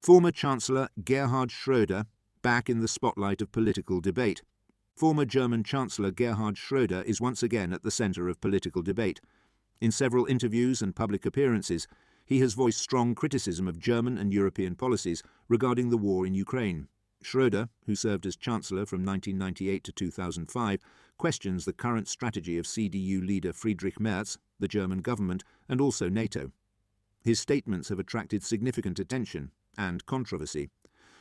Former Chancellor Gerhard Schröder back in the spotlight of political debate. Former German Chancellor Gerhard Schröder is once again at the centre of political debate. In several interviews and public appearances, he has voiced strong criticism of German and European policies regarding the war in Ukraine. Schröder, who served as Chancellor from 1998 to 2005, questions the current strategy of CDU leader Friedrich Merz, the German government, and also NATO. His statements have attracted significant attention and controversy.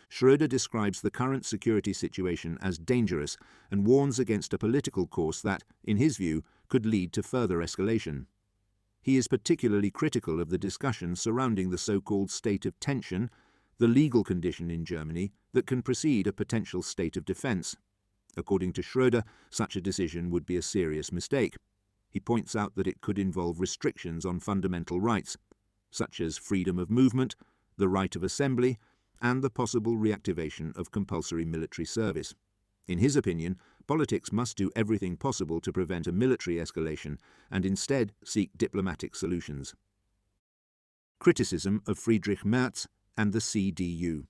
Schröder describes the current security situation as dangerous and warns against a political course that, in his view, could lead to further escalation. He is particularly critical of the discussion surrounding the so-called state of tension, the legal condition in Germany that can precede a potential state of defence. According to Schröder, such a decision would be a serious mistake. He points out that it could involve restrictions on fundamental rights, such as freedom of movement, the right of assembly, and the possible reactivation of compulsory military service. In his opinion, politics must do everything possible to prevent a military escalation and instead seek diplomatic solutions. Criticism of Friedrich Merz and the CDU.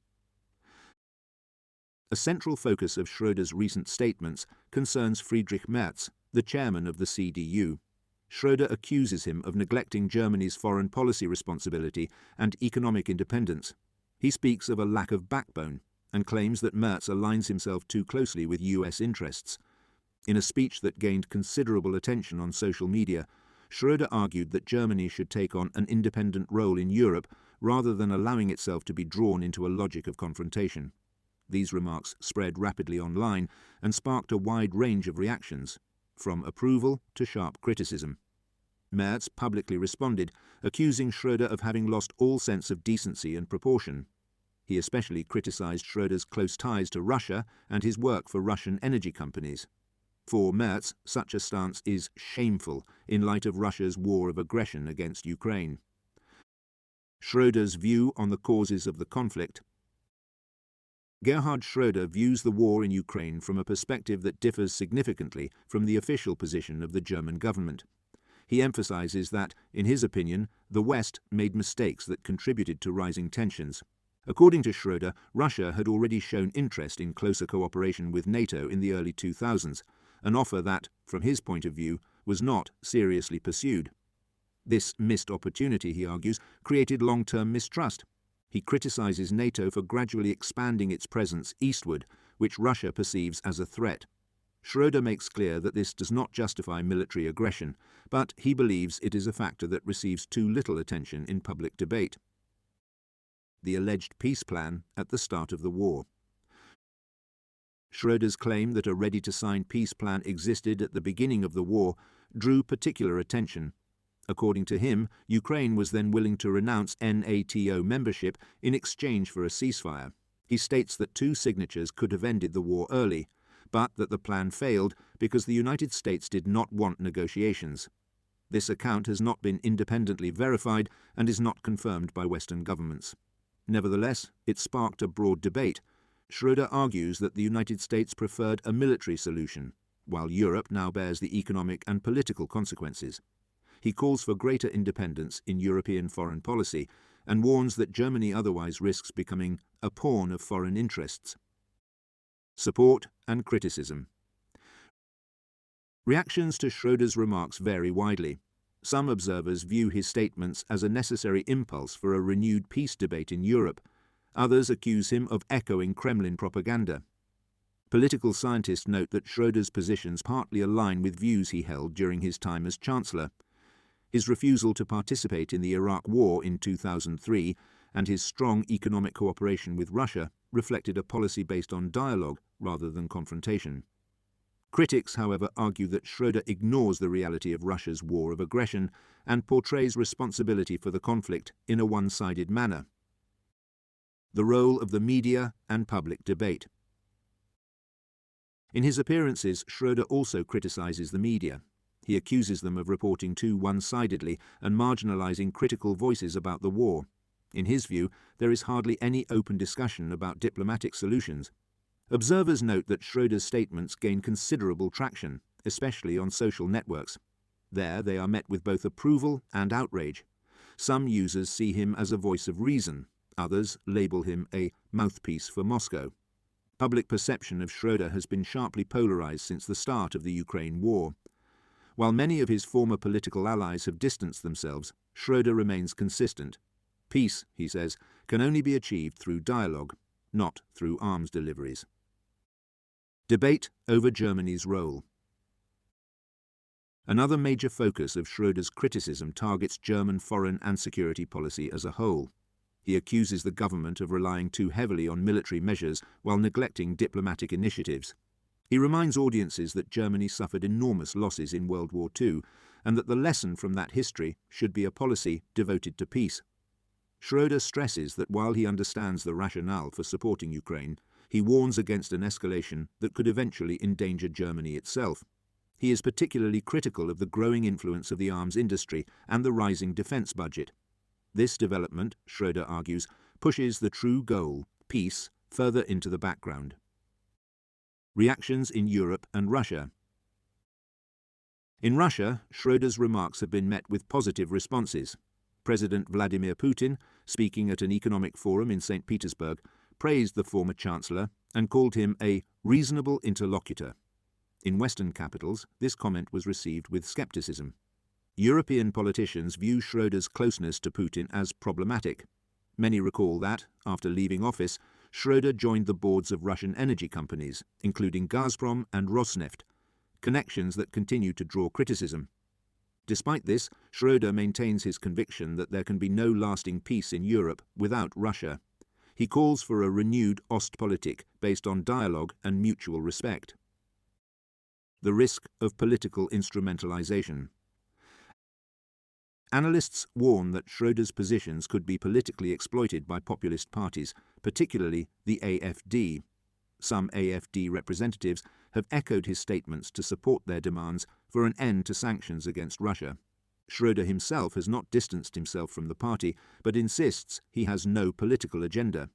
A central focus of Schröder's recent statements concerns Friedrich Merz, the chairman of the CDU. Schröder accuses him of neglecting Germany's foreign policy responsibility and economic independence. He speaks of a lack of backbone and claims that Merz aligns himself too closely with US interests. In a speech that gained considerable attention on social media, Schröder argued that Germany should take on an independent role in Europe rather than allowing itself to be drawn into a logic of confrontation. These remarks spread rapidly online and sparked a wide range of reactions, from approval to sharp criticism. Merz publicly responded, accusing Schröder of having lost all sense of decency and proportion. He especially criticized Schröder's close ties to Russia and his work for Russian energy companies. For Merz, such a stance is shameful in light of Russia's war of aggression against Ukraine. Schröder's view on the causes of the conflict. Gerhard Schröder views the war in Ukraine from a perspective that differs significantly from the official position of the German government. He emphasizes that, in his opinion, the West made mistakes that contributed to rising tensions. According to Schröder, Russia had already shown interest in closer cooperation with NATO in the early 2000s, an offer that, from his point of view, was not seriously pursued. This missed opportunity, he argues, created long-term mistrust. He criticizes NATO for gradually expanding its presence eastward, which Russia perceives as a threat. Schröder makes clear that this does not justify military aggression, but he believes it is a factor that receives too little attention in public debate. The alleged peace plan at the start of the war. Schröder's claim that a ready-to-sign peace plan existed at the beginning of the war drew particular attention. According to him, Ukraine was then willing to renounce NATO membership in exchange for a ceasefire. He states that 2 signatures could have ended the war early, but that the plan failed because the United States did not want negotiations. This account has not been independently verified and is not confirmed by Western governments. Nevertheless, it sparked a broad debate. Schröder argues that the United States preferred a military solution, while Europe now bears the economic and political consequences. He calls for greater independence in European foreign policy and warns that Germany otherwise risks becoming a pawn of foreign interests. Support and criticism. Reactions to Schröder's remarks vary widely. Some observers view his statements as a necessary impulse for a renewed peace debate in Europe. Others accuse him of echoing Kremlin propaganda. Political scientists note that Schröder's positions partly align with views he held during his time as Chancellor. His refusal to participate in the Iraq War in 2003 and his strong economic cooperation with Russia reflected a policy based on dialogue rather than confrontation. Critics, however, argue that Schröder ignores the reality of Russia's war of aggression and portrays responsibility for the conflict in a one-sided manner. The role of the media and public debate. In his appearances, Schröder also criticizes the media. He accuses them of reporting too one-sidedly and marginalizing critical voices about the war. In his view, there is hardly any open discussion about diplomatic solutions. Observers note that Schröder's statements gain considerable traction, especially on social networks. There they are met with both approval and outrage. Some users see him as a voice of reason, Others label him a mouthpiece for Moscow. Public perception of Schröder has been sharply polarized since the start of the Ukraine war. While many of his former political allies have distanced themselves, Schröder remains consistent. Peace, he says, can only be achieved through dialogue, not through arms deliveries. Debate over Germany's role. Another major focus of Schröder's criticism targets German foreign and security policy as a whole. He accuses the government of relying too heavily on military measures while neglecting diplomatic initiatives. He reminds audiences that Germany suffered enormous losses in World War II and that the lesson from that history should be a policy devoted to peace. Schröder stresses that while he understands the rationale for supporting Ukraine, he warns against an escalation that could eventually endanger Germany itself. He is particularly critical of the growing influence of the arms industry and the rising defence budget. This development, Schröder argues, pushes the true goal, peace, further into the background. Reactions in Europe and Russia. In Russia, Schröder's remarks have been met with positive responses. President Vladimir Putin, speaking at an economic forum in St. Petersburg, praised the former chancellor and called him a reasonable interlocutor. In Western capitals, this comment was received with skepticism. European politicians view Schröder's closeness to Putin as problematic. Many recall that, after leaving office, Schröder joined the boards of Russian energy companies, including Gazprom and Rosneft, connections that continue to draw criticism. Despite this, Schröder maintains his conviction that there can be no lasting peace in Europe without Russia. He calls for a renewed Ostpolitik based on dialogue and mutual respect. The risk of political instrumentalization. Analysts warn that Schröder's positions could be politically exploited by populist parties, particularly the AfD. Some AfD representatives have echoed his statements to support their demands for an end to sanctions against Russia. Schröder himself has not distanced himself from the party, but insists he has no political agenda.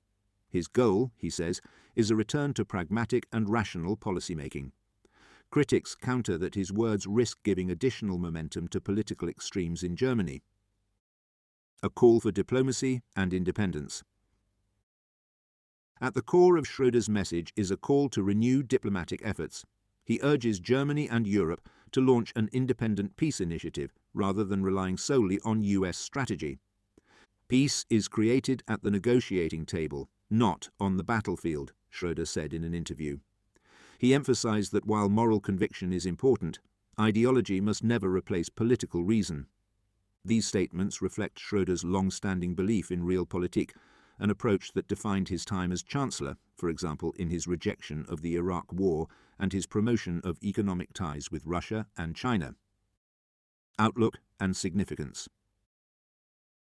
His goal, he says, is a return to pragmatic and rational policymaking. Critics counter that his words risk giving additional momentum to political extremes in Germany. A call for diplomacy and independence. At the core of Schröder's message is a call to renew diplomatic efforts. He urges Germany and Europe to launch an independent peace initiative rather than relying solely on US strategy. Peace is created at the negotiating table, not on the battlefield, Schröder said in an interview. He emphasized that while moral conviction is important, ideology must never replace political reason. These statements reflect Schröder's long-standing belief in realpolitik, an approach that defined his time as Chancellor, for example in his rejection of the Iraq War and his promotion of economic ties with Russia and China. Outlook and significance.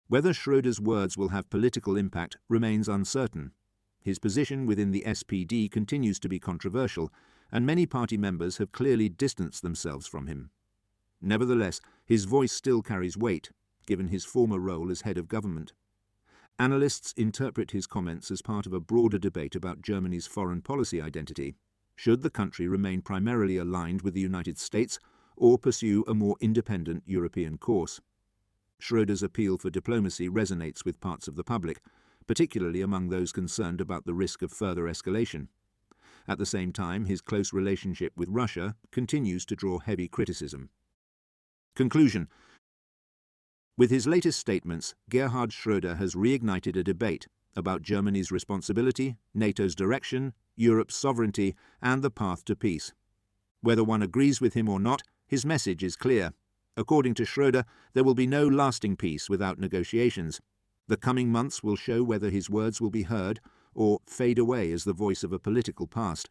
Whether Schröder's words will have political impact remains uncertain. His position within the SPD continues to be controversial, and many party members have clearly distanced themselves from him. Nevertheless, his voice still carries weight, given his former role as head of government. Analysts interpret his comments as part of a broader debate about Germany's foreign policy identity. Should the country remain primarily aligned with the United States or pursue a more independent European course? Schröder's appeal for diplomacy resonates with parts of the public, particularly among those concerned about the risk of further escalation. At the same time, his close relationship with Russia continues to draw heavy criticism. Conclusion. With his latest statements, Gerhard Schröder has reignited a debate about Germany's responsibility, NATO's direction, Europe's sovereignty, and the path to peace. Whether one agrees with him or not, his message is clear. According to Schröder, there will be no lasting peace without negotiations. The coming months will show whether his words will be heard or fade away as the voice of a political past.